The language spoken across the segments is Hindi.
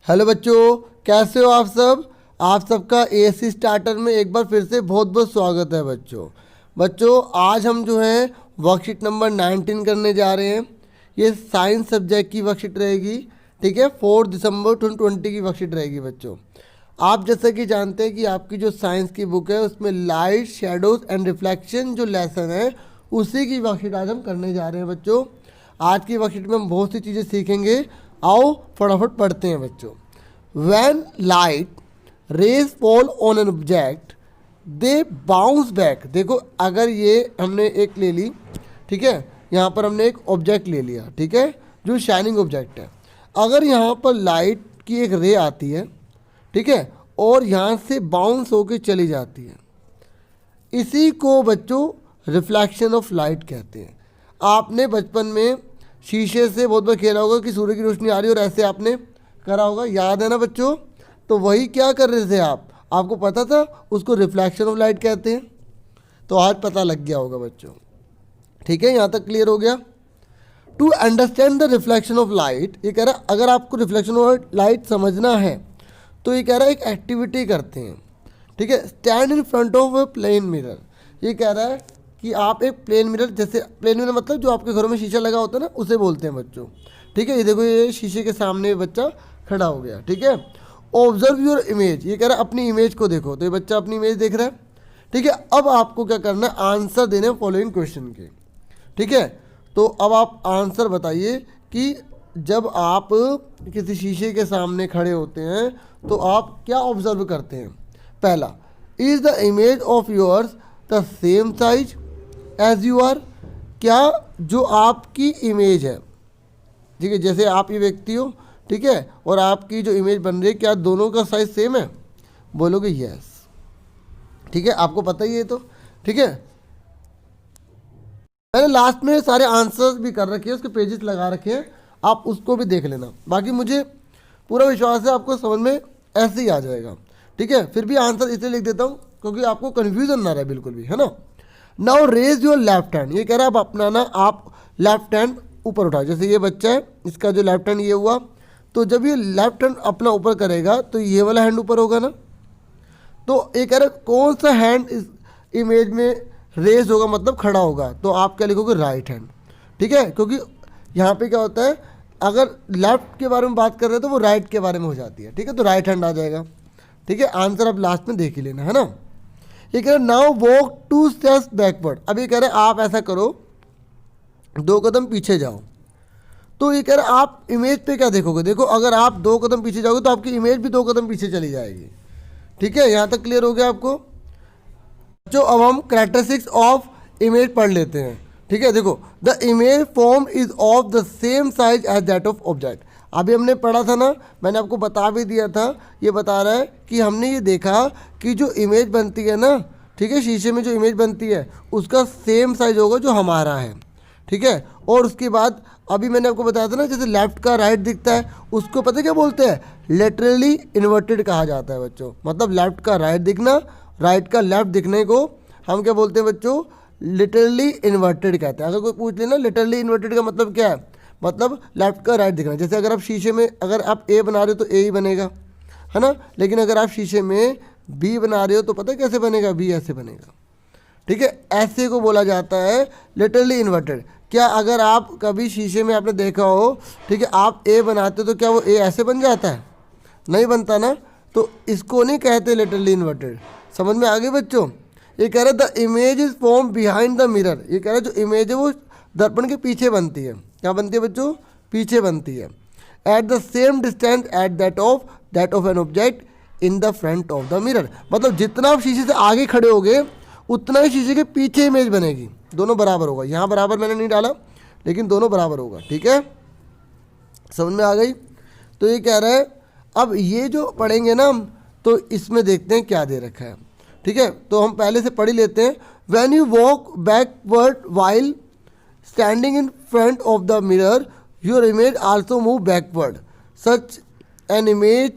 हेलो बच्चों, कैसे हो आप सब। आप सबका एएससी स्टार्टर में एक बार फिर से बहुत बहुत स्वागत है बच्चों आज हम जो है वर्कशीट नंबर 19 करने जा रहे हैं। ये साइंस सब्जेक्ट की वर्कशीट रहेगी। ठीक है, 4 दिसंबर 2020 की वर्कशीट रहेगी बच्चों। आप जैसे कि जानते हैं कि आपकी जो साइंस की बुक है उसमें लाइट, शेडोज एंड रिफ्लेक्शन जो लेसन है उसी की वर्कशीट आज हम करने जा रहे हैं बच्चों। आज की वर्कशीट में हम बहुत सी चीज़ें सीखेंगे। आओ फटाफट पढ़ते हैं बच्चों। When light rays fall on an object, they bounce back। देखो, अगर ये हमने एक ले ली, ठीक है, यहाँ पर हमने एक ऑब्जेक्ट ले लिया, ठीक है, जो शाइनिंग ऑब्जेक्ट है। अगर यहाँ पर लाइट की एक रे आती है, ठीक है, और यहाँ से बाउंस होके चली जाती है, इसी को बच्चों रिफ्लेक्शन ऑफ लाइट कहते हैं। आपने बचपन में शीशे से बहुत बार खेला होगा कि सूर्य की रोशनी आ रही है और ऐसे आपने करा होगा, याद है ना बच्चों। तो वही क्या कर रहे थे आपको पता था, उसको रिफ्लेक्शन ऑफ लाइट कहते हैं। तो आज पता लग गया होगा बच्चों। ठीक है, यहाँ तक क्लियर हो गया। To understand the reflection of light, ये कह रहा है अगर आपको रिफ्लेक्शन ऑफ लाइट समझना है तो ये कह रहा है एक एक्टिविटी करते हैं। ठीक है, stand in front of a plane mirror. ये कह रहा है कि आप एक प्लेन मिरर, जैसे प्लेन मिरर मतलब जो आपके घरों में शीशा लगा होता है ना, उसे बोलते हैं बच्चों। ठीक है, ये देखो, ये शीशे के सामने बच्चा खड़ा हो गया। ठीक है, ऑब्जर्व योर इमेज। ये कह रहा है अपनी इमेज को देखो। तो ये बच्चा अपनी इमेज देख रहा है। ठीक है, अब आपको क्या करना है, आंसर देने हैं फॉलोइंग क्वेश्चन के। ठीक है, तो अब आप आंसर बताइए कि जब आप किसी शीशे के सामने खड़े होते हैं तो आप क्या ऑब्जर्व करते हैं। पहला, is the image of yours the same size as you are. क्या जो आपकी इमेज है, ठीक है, जैसे आप ये व्यक्ति हो, ठीक है, और आपकी जो इमेज बन रही है, क्या दोनों का साइज सेम है। बोलोगे यस। ठीक है, आपको पता ही है। तो ठीक है, मैंने लास्ट में सारे आंसर्स भी कर रखे हैं, उसके पेजेस लगा रखे हैं, आप उसको भी देख लेना। बाकी मुझे पूरा विश्वास है आपको समझ में ऐसे ही आ जाएगा। ठीक है, फिर भी आंसर इसलिए लिख देता हूँ क्योंकि आपको कन्फ्यूजन ना रहे बिल्कुल भी, है ना। Now raise your left hand. ये कह रहा है अब अपना ना आप लेफ्ट हैंड ऊपर उठाओ। जैसे ये बच्चा है, इसका जो लेफ्ट हैंड ये हुआ, तो जब ये लेफ्ट हैंड अपना ऊपर करेगा तो ये वाला हैंड ऊपर होगा ना। तो ये कह रहा है कौन सा हैंड इस इमेज में रेज होगा, मतलब खड़ा होगा। तो आप क्या लिखोगे, राइट हैंड। ठीक है, क्योंकि यहाँ पे क्या होता है, अगर लेफ्ट के बारे में बात कर रहे हैं तो वो राइट के बारे में हो जाती है। ठीक है, तो राइट हैंड आ जाएगा। ठीक है, आंसर आप लास्ट में देख ही लेना, है ना। ये कह रहा है नाउ वॉक 2 स्टेप्स बैकवर्ड। अब ये कह रहे हैं आप ऐसा करो, 2 कदम पीछे जाओ। तो ये कह रहा है आप इमेज पे क्या देखोगे। देखो, अगर आप 2 कदम पीछे जाओगे तो आपकी इमेज भी 2 कदम पीछे चली जाएगी। ठीक है, यहाँ तक क्लियर हो गया आपको। जो अब हम कैरेक्टरिस्टिक्स ऑफ इमेज पढ़ लेते हैं। ठीक है, देखो, the image form is of the same size as that of object. अभी हमने पढ़ा था ना, मैंने आपको बता भी दिया था। ये बता रहा है कि हमने ये देखा कि जो इमेज बनती है ना, ठीक है, शीशे में जो इमेज बनती है उसका सेम साइज होगा जो हमारा है। ठीक है, और उसके बाद अभी मैंने आपको बताया था ना, जैसे लेफ्ट का राइट दिखता है उसको पता क्या बोलते हैं, लेटरली इन्वर्टेड कहा जाता है बच्चों। मतलब लेफ्ट का राइट दिखना, राइट का लेफ्ट दिखने को हम क्या बोलते हैं बच्चों, लिटरली इन्वर्टेड कहते हैं। अगर कोई पूछ लेना लिटरली इन्वर्टेड का मतलब क्या है, मतलब लेफ्ट का राइट दिखना। जैसे अगर आप शीशे में अगर आप ए बना रहे हो तो ए ही बनेगा, है ना। लेकिन अगर आप शीशे में बी बना रहे हो तो पता है कैसे बनेगा, बी ऐसे बनेगा। ठीक है, ऐसे को बोला जाता है लिटरली इन्वर्टेड। क्या अगर आप कभी शीशे में आपने देखा हो, ठीक है, आप ए बनाते हो तो क्या वो ए ऐसे बन जाता है, नहीं बनता ना। तो इसको नहीं कहते लिटरली इन्वर्टेड। समझ में आ गई बच्चों। ये कह रहा है the image is form behind the mirror. ये कह रहा है जो इमेज है वो दर्पण के पीछे बनती है। क्या बनती है बच्चों, पीछे बनती है। At the same distance at that of an object in the front of the mirror. मतलब जितना आप शीशे से आगे खड़े होगे उतना ही शीशे के पीछे इमेज बनेगी। दोनों बराबर होगा। यहाँ बराबर मैंने नहीं डाला, लेकिन दोनों बराबर होगा। ठीक है, समझ में आ गई। तो ये कह रहा है अब ये जो पढ़ेंगे ना हम, तो इसमें देखते हैं क्या दे रखा है। ठीक है, तो हम पहले से पढ़ ही लेते हैं। When you walk backward while standing in front of the mirror your image also move backward. Such an image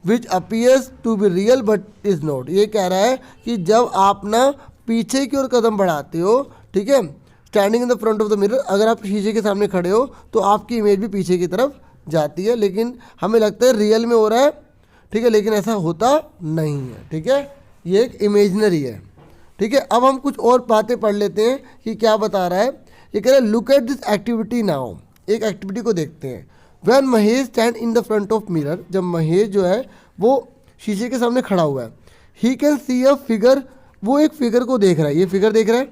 which appears to be real but is not. ये कह रहा है कि जब आप ना पीछे की ओर कदम बढ़ाते हो, ठीक है, standing in the front of the mirror, अगर आप शीशे के सामने खड़े हो तो आपकी इमेज भी पीछे की तरफ जाती है, लेकिन हमें लगता है रियल में हो रहा है, ठीक है, लेकिन ऐसा होता नहीं है, ठीक है, ये एक इमेजनरी है, ठीक है। अब हम कुछ और बातें पढ़ लेते हैं कि क्या बता रहा है। ये कह रहा है look at this activity now, एक एक्टिविटी को देखते हैं। When Mahesh stand in the front of mirror, जब महेश जो है वो शीशे के सामने खड़ा हुआ है, he can see a figure, वो एक फिगर को देख रहा है, ये फिगर देख रहा है,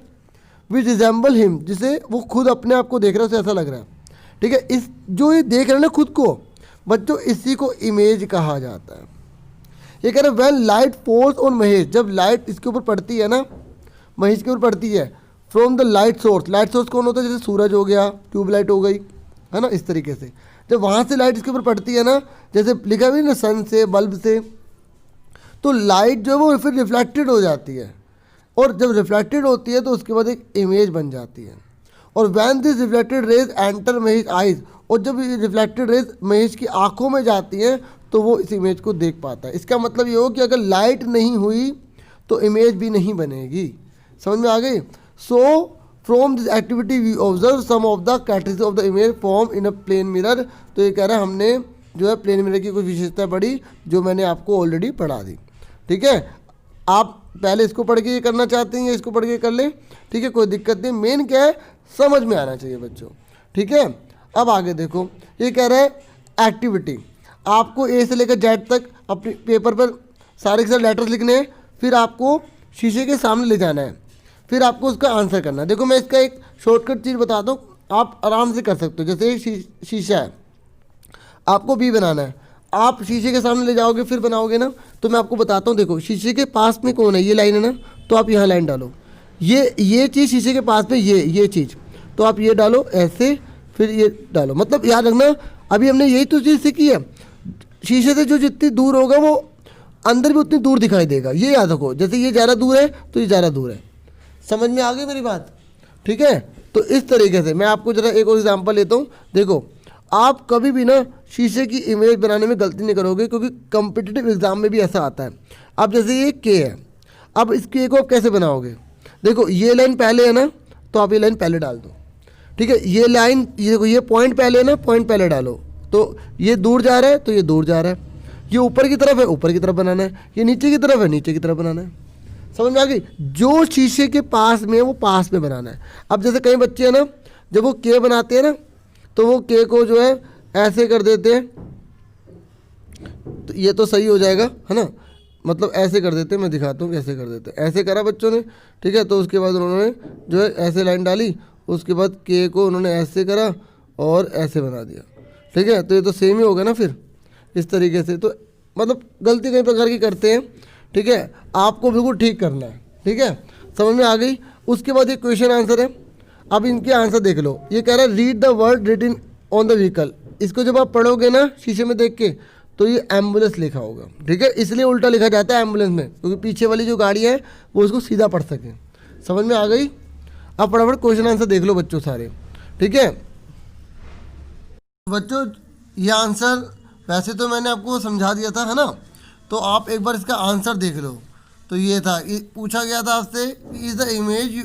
विच रिजेंबल हिम, जिसे वो खुद अपने आप को देख रहा है, उसे ऐसा लग रहा है, ठीक है। इस जो ये देख रहा है ना खुद को बच्चों, इसी को इमेज कहा जाता है। ये कह रहे हैं when light falls on Mahesh, जब लाइट इसके ऊपर पड़ती है ना, महेश के ऊपर पड़ती है, from the light source, light source कौन होता है, जैसे सूरज हो गया, ट्यूबलाइट हो गई, है ना, इस तरीके से जब वहाँ से लाइट इसके ऊपर पड़ती है ना, जैसे लिखा हुआ है ना सन से, बल्ब से, तो लाइट जो है वो फिर रिफ्लेक्टेड हो जाती है, और जब रिफ्लेक्टेड होती है तो उसके बाद एक इमेज बन जाती है। और when this reflected raise enter Mahesh eyes, और जब ये रिफ्लेक्टेड रेज महेश की आंखों में जाती हैं तो वो इस इमेज को देख पाता है। इसका मतलब ये हो कि अगर लाइट नहीं हुई तो इमेज भी नहीं बनेगी। समझ में आ गई। So from this activity we observe some of the characteristics of the image form in a plane mirror. तो ये कह रहा है हमने जो है प्लेन मिरर की कुछ विशेषता पढ़ी जो मैंने आपको ऑलरेडी पढ़ा दी, ठीक है। आप पहले इसको पढ़ के ये करना चाहते हैं या इसको पढ़ के कर लें, ठीक है, कोई दिक्कत नहीं। मेन क्या है, समझ में आना चाहिए बच्चों, ठीक है। अब आगे देखो, ये कह रहा है एक्टिविटी, आपको ए से लेकर जेड तक अपने पेपर पर सारे के सारे लेटर्स लिखने हैं, फिर आपको शीशे के सामने ले जाना है, फिर आपको उसका आंसर करना है। देखो मैं इसका एक शॉर्टकट चीज़ बताता हूँ, आप आराम से कर सकते हो। जैसे एक शीशा है, आपको बी बनाना है, आप शीशे के सामने ले जाओगे फिर बनाओगे ना। तो मैं आपको बताता हूँ, देखो शीशे के पास में कौन है, ये लाइन है ना, तो आप यहाँ लाइन डालो, ये चीज़ शीशे के पास में, ये चीज़, तो आप ये डालो ऐसे, फिर ये डालो। मतलब याद रखना, अभी हमने यही तो चीज़ सीखी है, शीशे से जो जितनी दूर होगा वो अंदर भी उतनी दूर दिखाई देगा, ये याद रखो। जैसे ये ज़्यादा दूर है तो ये ज़्यादा दूर है। समझ में आ गई मेरी बात, ठीक है। तो इस तरीके से मैं आपको ज़रा एक और एग्जांपल लेता हूँ। देखो आप कभी भी ना शीशे की इमेज बनाने में गलती नहीं करोगे, क्योंकि कॉम्पिटिटिव एग्जाम में भी ऐसा आता है। अब जैसे ये के है, अब इस के को आप कैसे बनाओगे, देखो ये लाइन पहले है ना, तो आप ये लाइन पहले डाल दो, ठीक है। ये लाइन, ये पॉइंट पहले है ना, पॉइंट पहले डालो, तो ये दूर जा रहा है तो ये दूर जा रहा है, ये ऊपर की तरफ है ऊपर की तरफ बनाना है, ये नीचे की तरफ है नीचे की तरफ बनाना है। समझ में आ गई। जो शीशे के पास में है वो पास में बनाना है। अब जैसे कई बच्चे हैं ना, जब वो के बनाते हैं ना, तो वो के को जो है ऐसे कर देते हैं, तो ये तो सही हो जाएगा, है ना, मतलब ऐसे कर देते हैं। मैं दिखाता हूँ कैसे कर देते हैं। ऐसे करा बच्चों ने, ठीक है, तो उसके बाद उन्होंने जो है ऐसे लाइन डाली, उसके बाद के को उन्होंने ऐसे करा और ऐसे बना दिया, ठीक है। तो ये तो सेम ही होगा ना फिर इस तरीके से। तो मतलब गलती कई प्रकार की करते हैं, ठीक है, आपको बिल्कुल ठीक करना है, ठीक है। समझ में आ गई। उसके बाद एक क्वेश्चन आंसर है, अब इनके आंसर देख लो। ये कह रहा है read the word written on the vehicle. इसको जब आप पढ़ोगे ना शीशे में देख के, तो ये एम्बुलेंस लिखा होगा, ठीक है। इसलिए उल्टा लिखा जाता है एम्बुलेंस में, क्योंकि पीछे वाली जो गाड़ी है वो उसको सीधा पढ़ सके। समझ में आ गई। अब फटाफट क्वेश्चन आंसर देख लो बच्चों सारे, ठीक है। बच्चों ये आंसर वैसे तो मैंने आपको समझा दिया था, है ना, तो आप एक बार इसका आंसर देख लो। तो ये था, ये पूछा गया था आपसे, is the image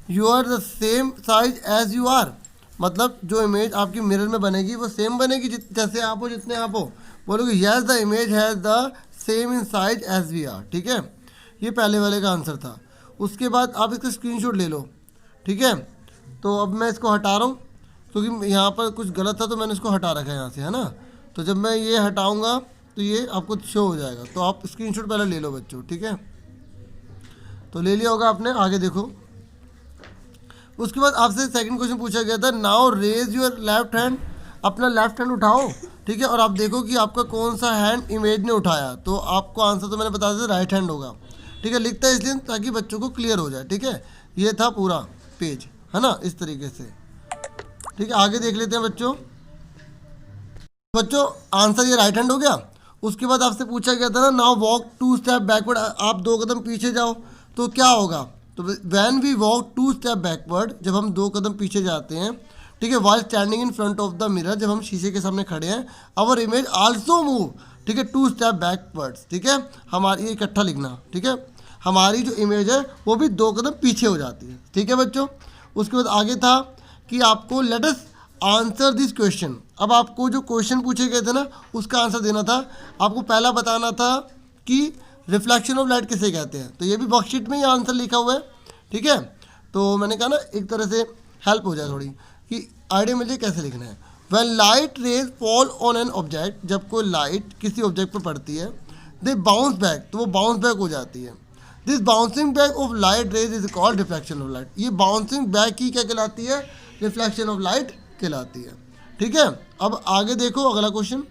you are the same size as you are, मतलब जो इमेज आपकी मिरर में बनेगी वो सेम बनेगी जैसे आप हो, जितने आप हो। बोलोगे yes the image has the same in size as we are, ठीक है। ये पहले वाले का आंसर था। उसके बाद आप इसका स्क्रीनशॉट ले लो, ठीक है। तो अब मैं इसको हटा रहा हूँ, क्योंकि यहाँ पर कुछ गलत था तो मैंने इसको हटा रखा है यहाँ से, है ना। तो जब मैं ये हटाऊँगा तो ये आपको शो हो जाएगा। तो आप स्क्रीनशॉट पहले ले लो बच्चों, ठीक है। तो ले लिया होगा आपने, आगे देखो। उसके बाद आपसे सेकंड क्वेश्चन पूछा गया था, now raise your left hand, अपना लेफ्ट हैंड उठाओ, ठीक है, और आप देखो कि आपका कौन सा हैंड इमेज ने उठाया। तो आपको आंसर तो मैंने बता दिया राइट हैंड होगा, ठीक है। लिखता है इसलिए ताकि बच्चों को क्लियर हो जाए, ठीक है। ये था पूरा पेज, है ना, इस तरीके से, ठीक है। आगे देख लेते हैं बच्चों। बच्चों आंसर ये राइट हैंड हो गया। उसके बाद आपसे पूछा गया था ना, नाउ वॉक 2 स्टेप बैकवर्ड, आप 2 कदम पीछे जाओ, तो क्या होगा। तो when we walk 2 step backward, जब हम 2 कदम पीछे जाते हैं, ठीक है, while standing in front of the mirror, जब हम शीशे के सामने खड़े हैं, आवर इमेज आल्सो मूव, ठीक है, 2 स्टेप बैकवर्ड्स, ठीक है। हमारी ये इकट्ठा लिखना, ठीक है, हमारी जो इमेज है वो भी 2 कदम पीछे हो जाती है, ठीक है बच्चों। उसके बाद आगे था कि आपको let us answer this question. अब आपको जो क्वेश्चन पूछे गए थे ना उसका आंसर देना था। आपको पहला बताना था कि रिफ्लेक्शन ऑफ लाइट किसे कहते हैं। तो ये भी वर्कशीट में ही आंसर लिखा हुआ है, ठीक है। तो मैंने कहा ना एक तरह से हेल्प हो जाए थोड़ी कि आइडिया मिल जाए कैसे लिखना है। When light rays fall on an object, जब कोई लाइट किसी ऑब्जेक्ट पर पड़ती है, दे बाउंस बैक, तो वो बाउंस बैक हो जाती है। This bouncing back of light rays is called reflection of light. ये बाउंसिंग बैक ही क्या कहलाती है? रिफ्लेक्शन ऑफ लाइट कहलाती है, ठीक है। अब आगे देखो अगला क्वेश्चन।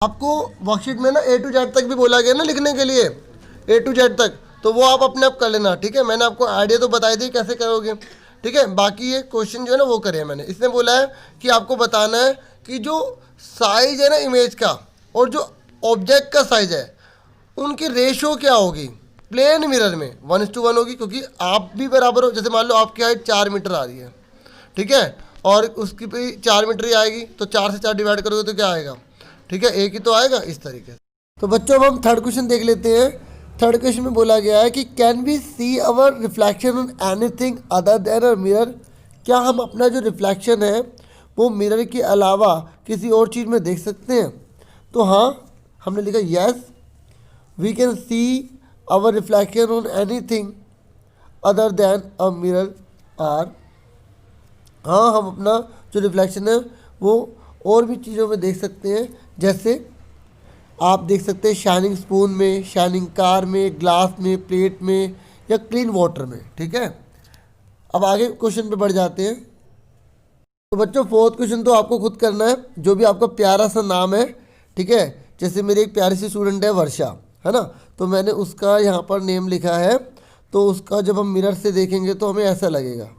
आपको वर्कशीट में ना ए टू जेड तक भी बोला गया ना लिखने के लिए, ए टू जेड तक, तो वो आप अपने आप कर लेना, ठीक है। मैंने आपको आइडिया तो बताई दी कैसे करोगे, ठीक है। बाकी ये क्वेश्चन जो है ना वो करे मैंने। इसने बोला है कि आपको बताना है कि जो साइज है ना इमेज का और जो ऑब्जेक्ट का साइज है उनकी रेशो क्या होगी प्लेन मिरर में। 1:1 होगी, क्योंकि आप भी बराबर हो। जैसे मान लो आपकी हाइट 4 मीटर आ रही है, ठीक है, और उसकी भी 4 मीटर ही आएगी, तो 4 से 4 डिवाइड करोगे तो क्या आएगा, ठीक है, एक ही तो आएगा इस तरीके से। तो बच्चों अब हम थर्ड क्वेश्चन देख लेते हैं। थर्ड क्वेश्चन में बोला गया है कि can we see our reflection on anything other than a mirror. क्या हम अपना जो रिफ्लेक्शन है वो मिरर के अलावा किसी और चीज़ में देख सकते हैं? तो हाँ, हमने लिखा yes we can see our reflection on anything other than a mirror are. हाँ, हम अपना जो रिफ्लेक्शन है वो और भी चीज़ों में देख सकते हैं। जैसे आप देख सकते हैं शाइनिंग स्पून में, शाइनिंग कार में, ग्लास में, प्लेट में या क्लीन वाटर में, ठीक है। अब आगे क्वेश्चन पे बढ़ जाते हैं। तो बच्चों फोर्थ क्वेश्चन तो आपको खुद करना है, जो भी आपका प्यारा सा नाम है, ठीक है। जैसे मेरी एक प्यारी सी स्टूडेंट है वर्षा, है ना, तो मैंने उसका यहाँ पर नेम लिखा है। तो उसका जब हम मिरर से देखेंगे तो हमें ऐसा लगेगा,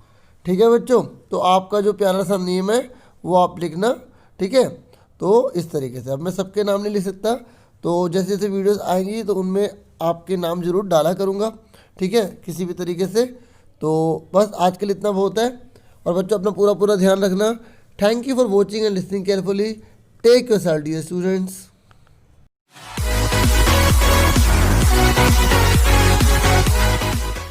ठीक है बच्चों। तो आपका जो प्यारा सा नेम है वो आप लिखना, ठीक है। तो इस तरीके से, अब मैं सबके नाम नहीं लिख सकता, तो जैसे जैसे वीडियोस आएंगी तो उनमें आपके नाम ज़रूर डाला करूँगा, ठीक है, किसी भी तरीके से। तो बस आज के लिए इतना बहुत है। और बच्चों अपना पूरा ध्यान रखना। Thank you for watching and listening carefully. Take yourself dear students.